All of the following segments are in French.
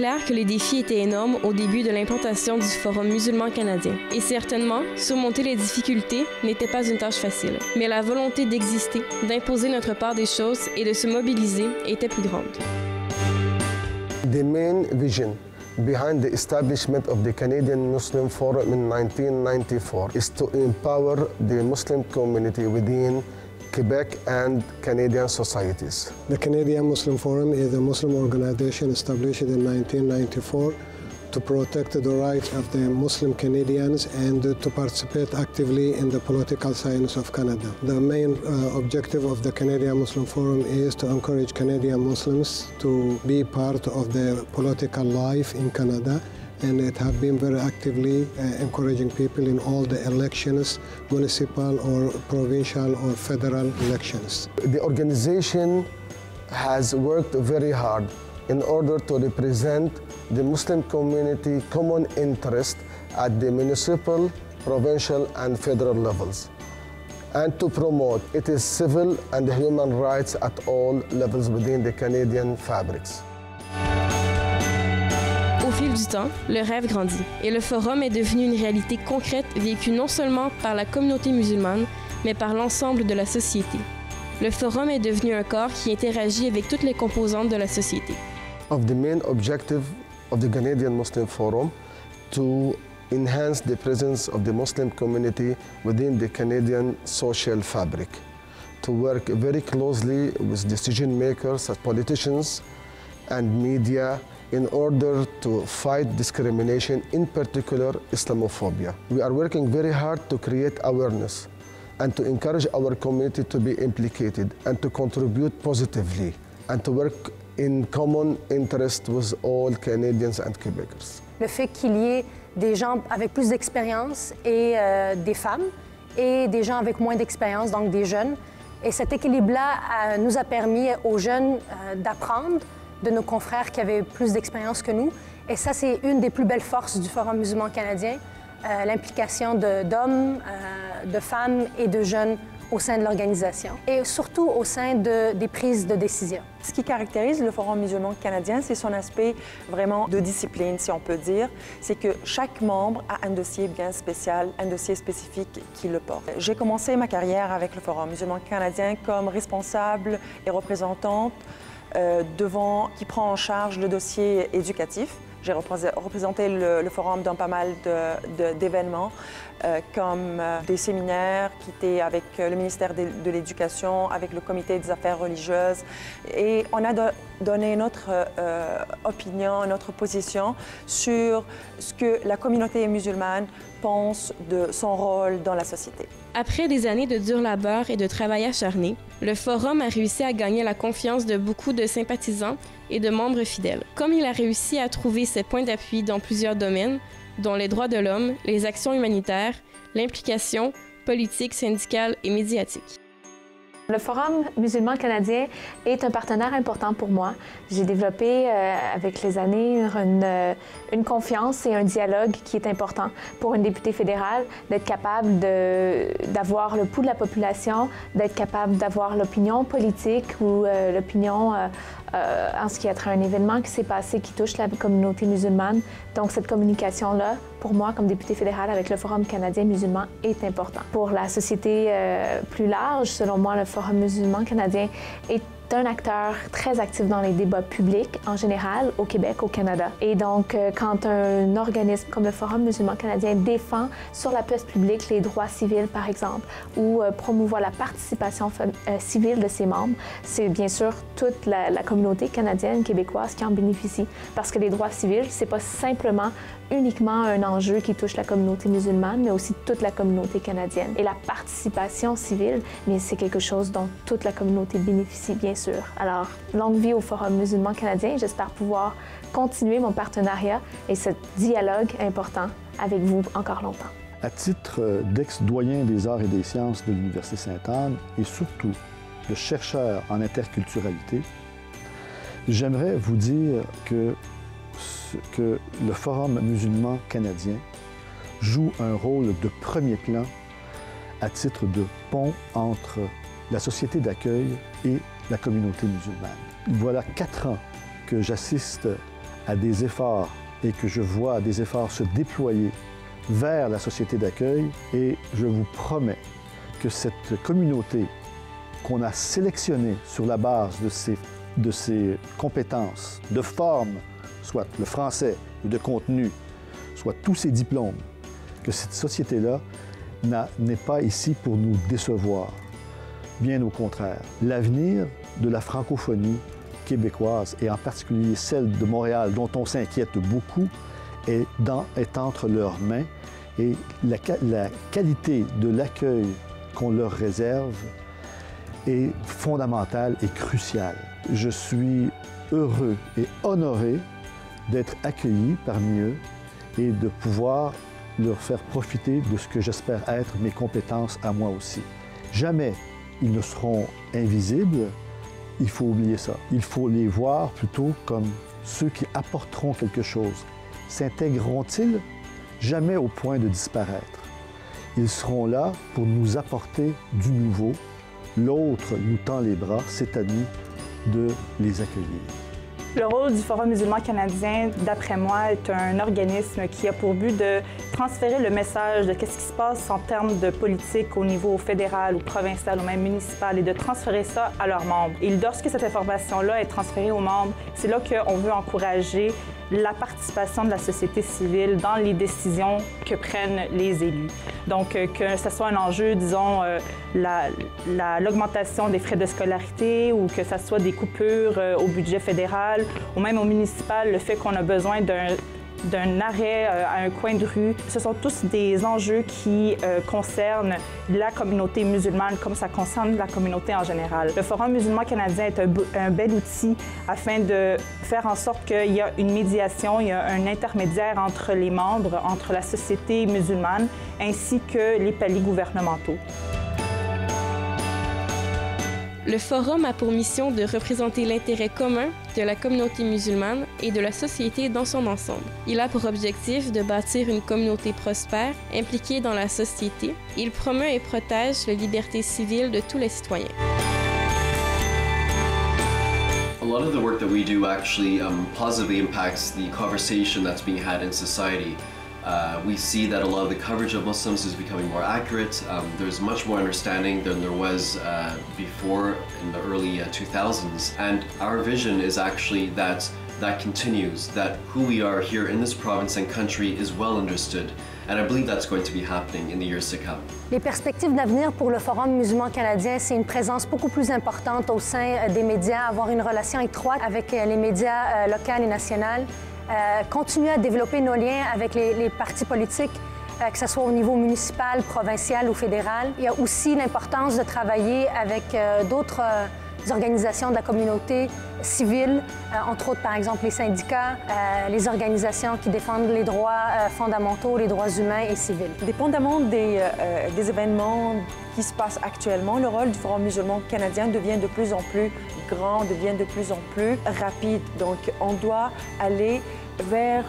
clair que les défis étaient énormes au début de l'implantation du Forum musulman canadien. Et certainement, surmonter les difficultés n'était pas une tâche facile. Mais la volonté d'exister, d'imposer notre part des choses et de se mobiliser était plus grande. The main vision behind the establishment of the Canadian Muslim Forum in 1994 is to empower the Muslim community within Quebec and Canadian societies. The Canadian Muslim Forum is a Muslim organization established in 1994 to protect the rights of the Muslim Canadians and to participate actively in the political science of Canada. The main objective of the Canadian Muslim Forum is to encourage Canadian Muslims to be part of the political life in Canada, and it has been very actively encouraging people in all the elections, municipal or provincial or federal elections. The organization has worked very hard in order to represent the Muslim community common interest at the municipal, provincial and federal levels, and to promote its civil and human rights at all levels within the Canadian fabrics. Au fil du temps, le rêve grandit et le Forum est devenu une réalité concrète vécue non seulement par la communauté musulmane, mais par l'ensemble de la société. Le Forum est devenu un corps qui interagit avec toutes les composantes de la société. Of the main objective of the Canadian Muslim Forum to enhance the presence of the Muslim community within the Canadian social fabric, to work very closely with decision makers, politicians and media in order to fight discrimination, in particular Islamophobia. We are working very hard to create awareness and to encourage our community to be implicated and to contribute positively and to work in common interest with all Canadians and Quebecers. Le fait qu'il y ait des gens avec plus d'expérience et des femmes et des gens avec moins d'expérience, donc des jeunes. Et cet équilibre-là nous a permis aux jeunes d'apprendre de nos confrères qui avaient plus d'expérience que nous. Et ça, c'est une des plus belles forces du Forum musulman canadien, l'implication d'hommes, de femmes et de jeunes au sein de l'organisation et surtout au sein des prises de décision. Ce qui caractérise le Forum musulman canadien, c'est son aspect vraiment de discipline, si on peut dire. C'est que chaque membre a un dossier bien spécial, un dossier spécifique qui le porte. J'ai commencé ma carrière avec le Forum musulman canadien comme responsable et représentante qui prend en charge le dossier éducatif. J'ai représenté le Forum dans pas mal d'événements, comme des séminaires qui étaient avec le ministère de l'Éducation, avec le Comité des affaires religieuses. Et on a donné notre opinion, notre position sur ce que la communauté musulmane pense de son rôle dans la société. Après des années de dur labeur et de travail acharné, le Forum a réussi à gagner la confiance de beaucoup de sympathisants et de membres fidèles. Comme il a réussi à trouver ses points d'appui dans plusieurs domaines, dont les droits de l'homme, les actions humanitaires, l'implication politique, syndicale et médiatique. Le Forum musulman canadien est un partenaire important pour moi. J'ai développé avec les années une confiance et un dialogue qui est important pour une députée fédérale, d'être capable d'avoir le pouls de la population, d'être capable d'avoir l'opinion politique ou l'opinion en ce qui a trait à un événement qui s'est passé qui touche la communauté musulmane. Donc cette communication-là, pour moi, comme députée fédérale avec le Forum canadien musulman, est important. Pour la société plus large, selon moi, le Forum musulman canadien est un acteur très actif dans les débats publics en général au Québec, au Canada. Et donc, quand un organisme comme le Forum musulman canadien défend sur la place publique les droits civils, par exemple, ou promouvoit la participation civile de ses membres, c'est bien sûr toute la communauté canadienne, québécoise qui en bénéficie. Parce que les droits civils, c'est pas simplement uniquement un enjeu qui touche la communauté musulmane, mais aussi toute la communauté canadienne. Et la participation civile, mais c'est quelque chose dont toute la communauté bénéficie, bien sûr. Alors, longue vie au Forum musulman canadien. J'espère pouvoir continuer mon partenariat et ce dialogue important avec vous encore longtemps. À titre d'ex-doyen des arts et des sciences de l'Université Sainte-Anne et surtout de chercheur en interculturalité, j'aimerais vous dire que le Forum musulman canadien joue un rôle de premier plan à titre de pont entre la société d'accueil et la communauté musulmane. Voilà 4 ans que j'assiste à des efforts et que je vois des efforts se déployer vers la société d'accueil, et je vous promets que cette communauté qu'on a sélectionnée sur la base de ses compétences, de forme, soit le français ou de contenu, soit tous ses diplômes, que cette société-là n'est pas ici pour nous décevoir. Bien au contraire. L'avenir de la francophonie québécoise, et en particulier celle de Montréal, dont on s'inquiète beaucoup, est entre leurs mains, et la qualité de l'accueil qu'on leur réserve est fondamentale et cruciale. Je suis heureux et honoré d'être accueilli parmi eux et de pouvoir leur faire profiter de ce que j'espère être mes compétences à moi aussi. Jamais ils ne seront invisibles, il faut oublier ça. Il faut les voir plutôt comme ceux qui apporteront quelque chose. S'intégreront-ils? Jamais au point de disparaître. Ils seront là pour nous apporter du nouveau. L'autre nous tend les bras, c'est à nous de les accueillir. Le rôle du Forum musulman canadien, d'après moi, est un organisme qui a pour but de transférer le message de ce qui se passe en termes de politique au niveau fédéral ou provincial ou même municipal, et de transférer ça à leurs membres. Et lorsque cette information-là est transférée aux membres, c'est là qu'on veut encourager la participation de la société civile dans les décisions que prennent les élus. Donc, que ce soit un enjeu, disons, l'augmentation des frais de scolarité, ou que ce soit des coupures au budget fédéral ou même au municipal, le fait qu'on a besoin d'un arrêt à un coin de rue. Ce sont tous des enjeux qui concernent la communauté musulmane comme ça concerne la communauté en général. Le Forum musulman canadien est un bel outil afin de faire en sorte qu'il y a une médiation, il y a un intermédiaire entre les membres, entre la société musulmane ainsi que les paliers gouvernementaux. Le Forum a pour mission de représenter l'intérêt commun de la communauté musulmane et de la société dans son ensemble. Il a pour objectif de bâtir une communauté prospère, impliquée dans la société. Il promeut et protège les libertés civiles de tous les citoyens. A lot of the work that we do actually positively impacts the conversation that's being had in society. We see that a lot of the coverage of Muslims is becoming more accurate. There's much more understanding than there was before in the early 2000s. And our vision is actually that continues, that who we are here in this province and country is well understood. And I believe that's going to be happening in the years to come. Les perspectives d'avenir pour le Forum musulman canadien, c'est une présence beaucoup plus importante au sein des médias, avoir une relation étroite avec les médias locaux et nationaux. Continuer à développer nos liens avec les partis politiques, que ce soit au niveau municipal, provincial ou fédéral. Il y a aussi l'importance de travailler avec d'autres organisations de la communauté civile, entre autres, par exemple, les syndicats, les organisations qui défendent les droits fondamentaux, les droits humains et civils. Dépendamment des événements qui se passent actuellement, le rôle du Forum musulman canadien devient de plus en plus grand, devient de plus en plus rapide. Donc, on doit aller vers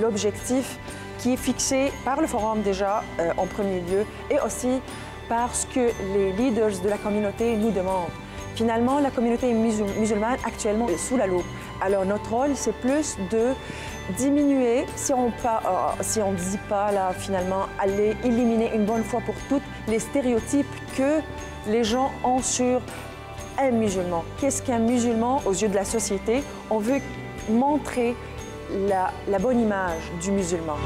l'objectif qui est fixé par le Forum déjà en premier lieu, et aussi parce que les leaders de la communauté nous demandent. Finalement, la communauté musulmane actuellement est sous la loupe. Alors notre rôle, c'est plus de diminuer, si on ne dit pas là, finalement, aller éliminer une bonne fois pour toutes les stéréotypes que les gens ont sur un musulman. Qu'est-ce qu'un musulman aux yeux de la société? On veut montrer la bonne image du musulman.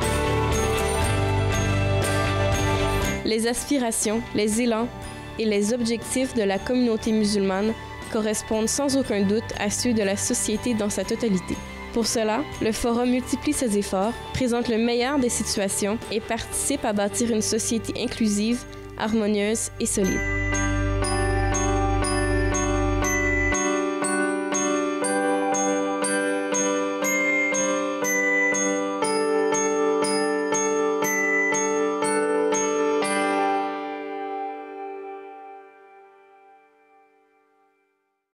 Les aspirations, les élans et les objectifs de la communauté musulmane correspondent sans aucun doute à ceux de la société dans sa totalité. Pour cela, le Forum multiplie ses efforts, présente le meilleur des situations et participe à bâtir une société inclusive, harmonieuse et solide.